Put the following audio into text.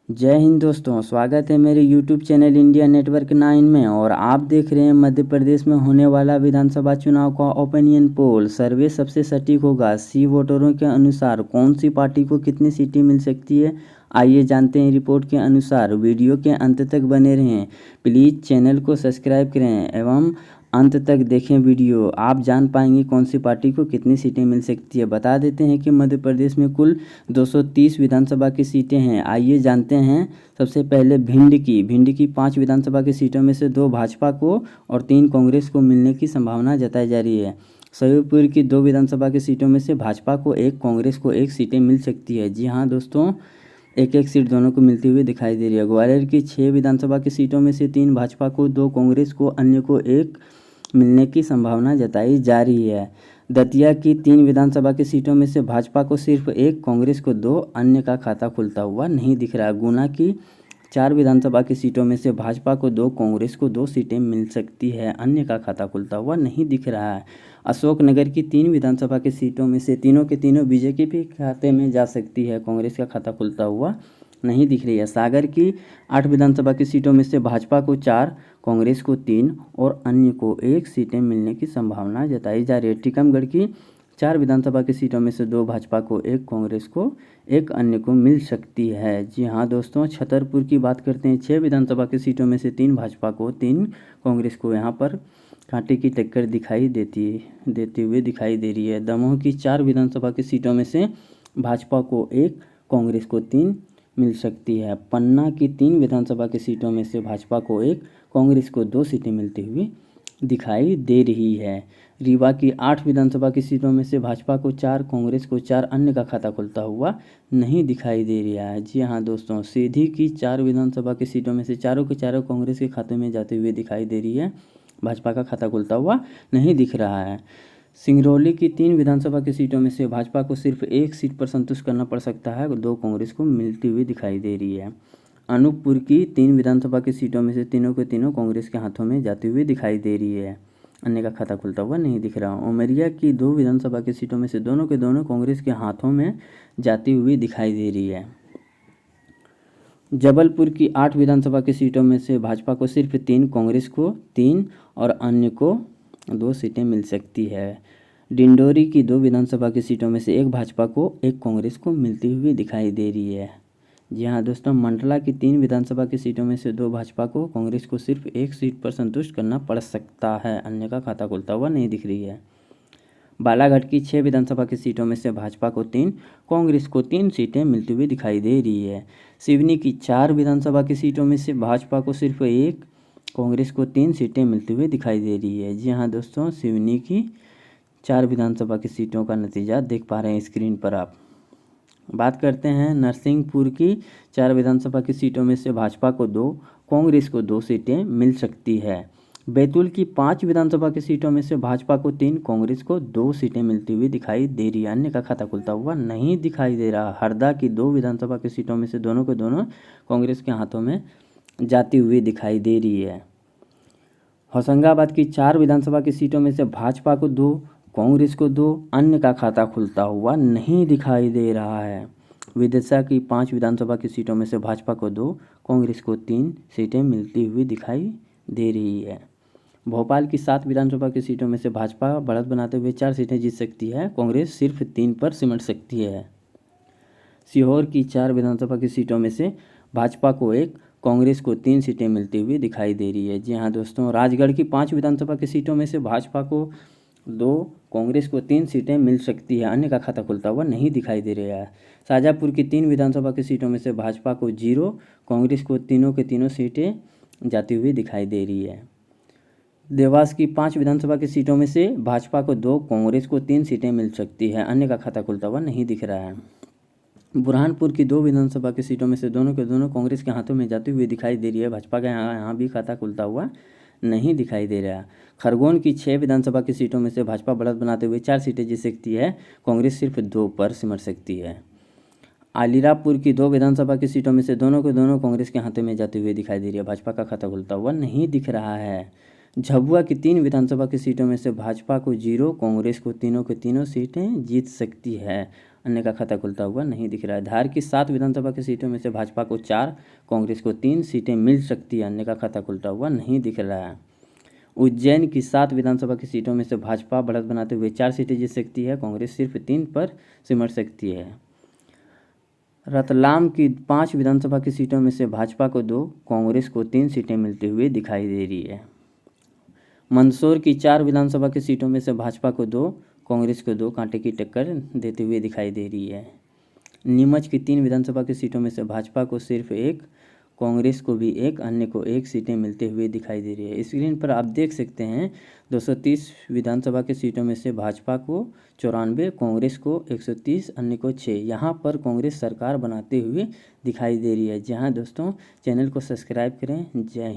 जय हिंद दोस्तों, स्वागत है मेरे YouTube चैनल इंडिया नेटवर्क 9 में। और आप देख रहे हैं मध्य प्रदेश में होने वाला विधानसभा चुनाव का ओपिनियन पोल। सर्वे सबसे सटीक होगा। सी वोटरों के अनुसार कौन सी पार्टी को कितनी सीटें मिल सकती है, आइए जानते हैं रिपोर्ट के अनुसार। वीडियो के अंत तक बने रहें। प्लीज़ चैनल को सब्सक्राइब करें एवं अंत तक देखें वीडियो। आप जान पाएंगे कौन सी पार्टी को कितनी सीटें मिल सकती है। बता देते हैं कि मध्य प्रदेश में कुल 230 विधानसभा की सीटें हैं। आइए जानते हैं सबसे पहले भिंड की 5 विधानसभा की सीटों में से 2 भाजपा को और 3 कांग्रेस को मिलने की संभावना जताई जा रही है। सरयूपुर की 2 विधानसभा की सीटों में से भाजपा को 1, कांग्रेस को 1 सीटें मिल सकती है। जी हाँ दोस्तों, एक एक सीट दोनों को मिलती हुई दिखाई दे रही है। ग्वालियर की 6 विधानसभा की सीटों में से 3 भाजपा को, 2 कांग्रेस को, अन्य को 1 मिलने की संभावना जताई जा रही है। दतिया की 3 विधानसभा की सीटों में से भाजपा को सिर्फ 1, कांग्रेस को 2, अन्य का खाता खुलता हुआ नहीं दिख रहा। गुना की 4 विधानसभा की सीटों में से भाजपा को 2, कांग्रेस को 2 सीटें मिल सकती है, अन्य का खाता खुलता हुआ नहीं दिख रहा है। अशोकनगर की 3 विधानसभा की सीटों में से तीनों के तीनों बीजेपी के खाते में जा सकती है, कांग्रेस का खाता खुलता हुआ नहीं दिख रही है। सागर की 8 विधानसभा की सीटों में से भाजपा को 4, कांग्रेस को 3 और अन्य को 1 सीटें मिलने की संभावना जताई जा रही है। टीकमगढ़ की 4 विधानसभा की सीटों में से 2 भाजपा को, 1 कांग्रेस को, 1 अन्य को मिल सकती है। जी हाँ दोस्तों, छतरपुर की बात करते हैं। 6 विधानसभा की सीटों में से 3 भाजपा को, 3 कांग्रेस को यहाँ पर कांटे की टक्कर देते हुए दिखाई दे रही है। दमोह की 4 विधानसभा की सीटों में से भाजपा को 1, कांग्रेस को 3 मिल सकती है। पन्ना की 3 विधानसभा की सीटों में से भाजपा को 1, कांग्रेस को 2 सीटें मिलती हुई दिखाई दे रही है। रीवा की 8 विधानसभा की सीटों में से भाजपा को 4, कांग्रेस को 4, अन्य का खाता खुलता हुआ नहीं दिखाई दे रहा है। जी हाँ दोस्तों, सीधी की 4 विधानसभा की सीटों में से चारों के चारों कांग्रेस के खाते में जाते हुए दिखाई दे रही है, भाजपा का खाता खुलता हुआ नहीं दिख रहा है। सिंगरौली की 3 विधानसभा की सीटों में से भाजपा को सिर्फ 1 सीट पर संतुष्ट करना पड़ सकता है, 2 कांग्रेस को मिलती हुई दिखाई दे रही है। अनूपपुर की 3 विधानसभा की सीटों में से तीनों के तीनों कांग्रेस के हाथों में जाती हुई दिखाई दे रही है, अन्य का खाता खुलता हुआ नहीं दिख रहा। उमरिया की 2 विधानसभा की सीटों में से दोनों के दोनों कांग्रेस के हाथों में जाती हुई दिखाई दे रही है। जबलपुर की 8 विधानसभा की सीटों में से भाजपा को सिर्फ 3, कांग्रेस को 3 और अन्य को 2 सीटें मिल सकती है। डिंडोरी की 2 विधानसभा की सीटों में से 1 भाजपा को, 1 कांग्रेस को मिलती हुई दिखाई दे रही है। जी हाँ दोस्तों, मंडला की 3 विधानसभा की सीटों में से 2 भाजपा को, कांग्रेस को सिर्फ 1 सीट पर संतुष्ट करना पड़ सकता है, अन्य का खाता खुलता हुआ नहीं दिख रही है। बालाघाट की 6 विधानसभा की सीटों में से भाजपा को 3, कांग्रेस को 3 सीटें मिलती हुई दिखाई दे रही है। सिवनी की 4 विधानसभा की सीटों में से भाजपा को सिर्फ 1, कांग्रेस को 3 सीटें मिलती हुई दिखाई दे रही है। जी हाँ दोस्तों, सिवनी की 4 विधानसभा की सीटों का नतीजा देख पा रहे हैं स्क्रीन पर आप। बात करते हैं नरसिंहपुर की 4 विधानसभा की सीटों में से भाजपा को 2, कांग्रेस को 2 सीटें मिल सकती है। बैतूल की 5 विधानसभा की सीटों में से भाजपा को 3, कांग्रेस को 2 सीटें मिलती हुई दिखाई दे रही है, अन्य का खाता खुलता हुआ नहीं दिखाई दे रहा। हरदा की 2 विधानसभा की सीटों में से दोनों के दोनों कांग्रेस के हाथों में जाती हुई दिखाई दे रही है। होशंगाबाद की 4 विधानसभा की सीटों में से भाजपा को 2, कांग्रेस को 2, अन्य का खाता खुलता हुआ नहीं दिखाई दे रहा है। विदिशा की 5 विधानसभा की सीटों में से भाजपा को 2, कांग्रेस को 3 सीटें मिलती हुई दिखाई दे रही है। भोपाल की 7 विधानसभा की सीटों में से भाजपा बढ़त बनाते हुए 4 सीटें जीत सकती है, कांग्रेस सिर्फ 3 पर सिमट सकती है। सीहोर की 4 विधानसभा की सीटों में से भाजपा को 1, कांग्रेस को 3 सीटें मिलती हुई दिखाई दे रही है। जी हाँ दोस्तों, राजगढ़ की 5 विधानसभा की सीटों में से भाजपा को 2, कांग्रेस को 3 सीटें मिल सकती है, अन्य का खाता खुलता हुआ नहीं दिखाई दे रहा है। शाजापुर की 3 विधानसभा की सीटों में से भाजपा को 0, कांग्रेस को तीनों के तीनों सीटें जाती हुई दिखाई दे रही है। देवास की 5 विधानसभा की सीटों में से भाजपा को 2, कांग्रेस को 3 सीटें मिल सकती है, अन्य का खाता खुलता हुआ नहीं दिख रहा है। बुरहानपुर की 2 विधानसभा की सीटों में से दोनों के दोनों कांग्रेस के हाथों में जाती हुई दिखाई दे रही है, भाजपा का यहाँ भी खाता खुलता हुआ नहीं दिखाई दे रहा। खरगोन की 6 विधानसभा की सीटों में से भाजपा बढ़त बनाते हुए 4 सीटें जीत सकती है, कांग्रेस सिर्फ 2 पर सिमट सकती है। अलीराजपुर की 2 विधानसभा की सीटों में से दोनों के दोनों कांग्रेस के हाथों में जाती हुई दिखाई दे रही है, भाजपा का खाता खुलता हुआ नहीं दिख रहा है। झाबुआ की 3 विधानसभा की सीटों में से भाजपा को 0, कांग्रेस को तीनों के तीनों सीटें जीत सकती है, अन्य का खाता खुलता हुआ नहीं दिख रहा है। धार की 7 विधानसभा की सीटों में से भाजपा को 4, कांग्रेस को 3 सीटें मिल सकती है, अन्य का खाता खुलता हुआ नहीं दिख रहा है। उज्जैन की 7 विधानसभा की सीटों में से भाजपा बढ़त बनाते हुए 4 सीटें जीत सकती है, कांग्रेस सिर्फ 3 पर सिमट सकती है। रतलाम की 5 विधानसभा की सीटों में से भाजपा को 2, कांग्रेस को 3 सीटें मिलते हुए दिखाई दे रही है। मंदसौर की 4 विधानसभा की सीटों में से भाजपा को 2, कांग्रेस को 2 कांटे की टक्कर देते हुए दिखाई दे रही है। नीमच की 3 विधानसभा की सीटों में से भाजपा को सिर्फ 1, कांग्रेस को भी 1, अन्य को 1 सीटें मिलते हुए दिखाई दे रही है। स्क्रीन पर आप देख सकते हैं 230 विधानसभा की सीटों में से भाजपा को 94, कांग्रेस को 130, अन्य को 6। यहाँ पर कांग्रेस सरकार बनाते हुए दिखाई दे रही है। जहाँ दोस्तों चैनल को सब्सक्राइब करें। जय हिंद।